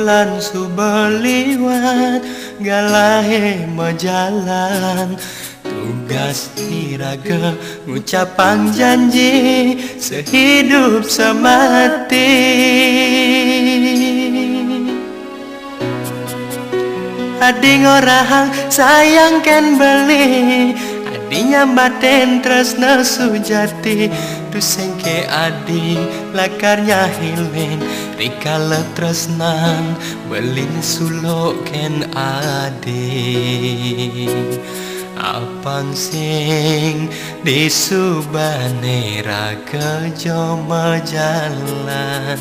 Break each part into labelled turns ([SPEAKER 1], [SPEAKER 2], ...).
[SPEAKER 1] bulan subeliwat galahe majalan tugas iraga ngucapang janji sehidup semati. Adi ngorahang sayang ken beli adi nyambaten tresna sujati tusengke adi lakarnya hilen rikala tresnan belin sulok ken adi apang sing disubane raga joma jalan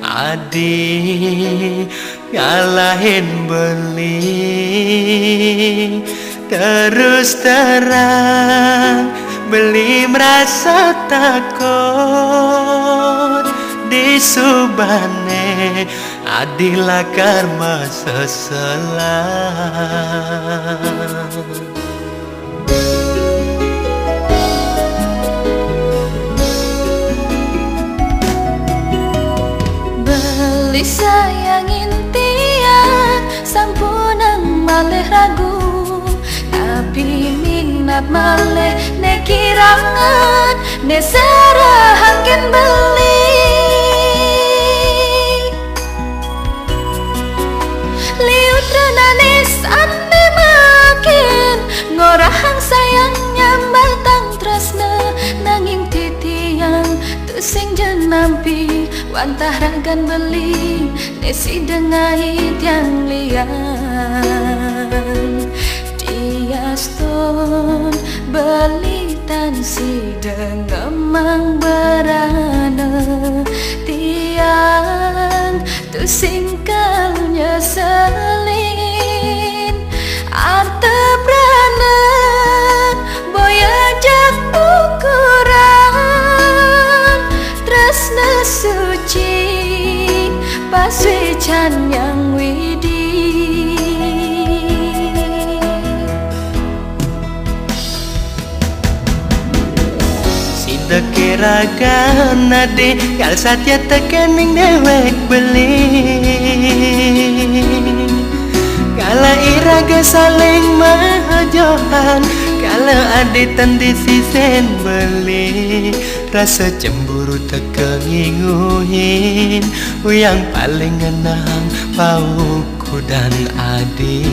[SPEAKER 1] adi ngalahin beli terus terang beli merasa takut disubane adilah karma seselang.
[SPEAKER 2] Beli sayangin tiang sampunang malih ragu tapi minat malih ne kirangan ne serahaken beli liut renanis ane makin ngorahang sayangnya batang tresna nanging titiang tusing jenampi wantah ragan beli nesi dengait yang liang diaston beli tansi dengemang berana tiang tusing kalnya selin arte berana boya jak ukuran tresna suci paswecan yang widi
[SPEAKER 1] dekirakan nade kal satya tekening dewek beli kala iraga saling mahajohan kala ade tandi sisen beli rasa cemburu tekenginguhin yang paling ngenang pauku dan adik.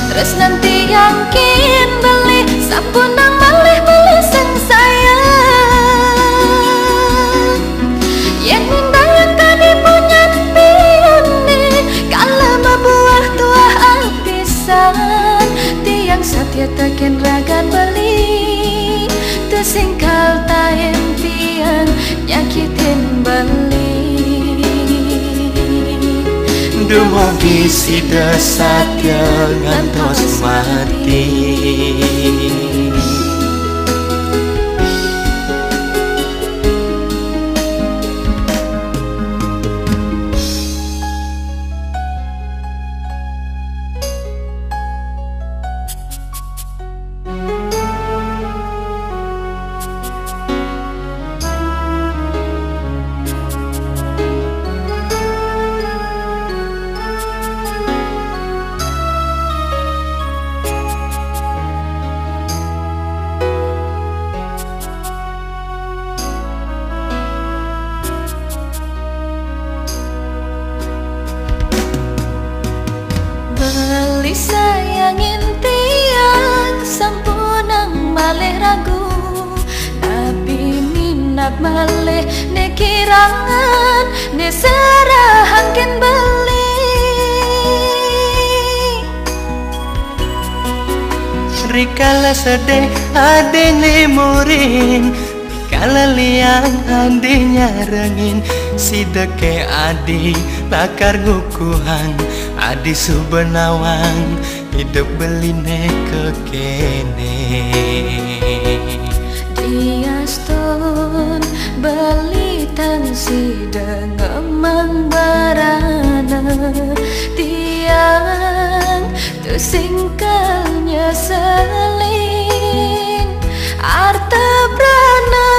[SPEAKER 2] Terus nanti yakin beli sampunang malih meliseng sayang yang mindayang kami punya pione kala mabuah tuah apisan tiang satya takin ragan beli tersingkal tayen tiang nyakitin beli
[SPEAKER 1] dumugi sida satya ngantos mati.
[SPEAKER 2] Beli sayangin tiang sampunang malih ragu tapi minat malih ne kirangan ne serahaken beli
[SPEAKER 1] rikala sedih ade limurin rikala liang ade nyarengin sideke adi bakar ngukuhan adi subenawang hidup beline kekene
[SPEAKER 2] diaston beli tansi dengemang barana tiang tusingkalnya selin arte brana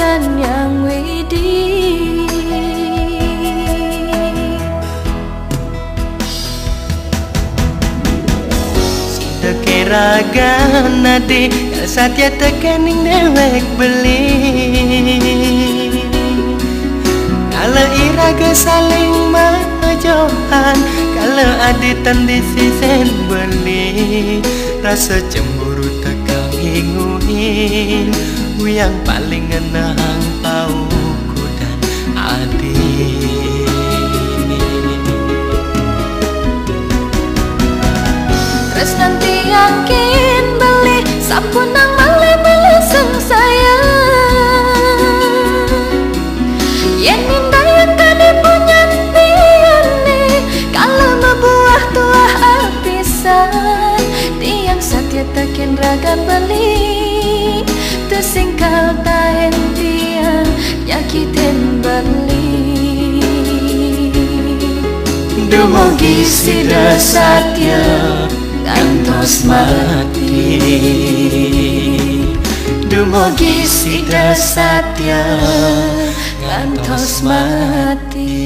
[SPEAKER 2] macan yang widih.
[SPEAKER 1] Tekeraga nade satya tekening dewek beli. Kalau iraga saling majohan, kalau aditan di sisen beli. Rasa cemburu tekang inguin, yang paling ngenang pauku dan adik.
[SPEAKER 2] Terus nanti yakin beli sapunang male melaseng sayang. Yen mindayan kali punya tiane, kalau membuah tuah apisan. Tiang satya takin raga beli, tersingkal taen tiang nyakitin beli.
[SPEAKER 1] Dumugi sida satya ngantos mati. Dumugi sida satya ngantos mati.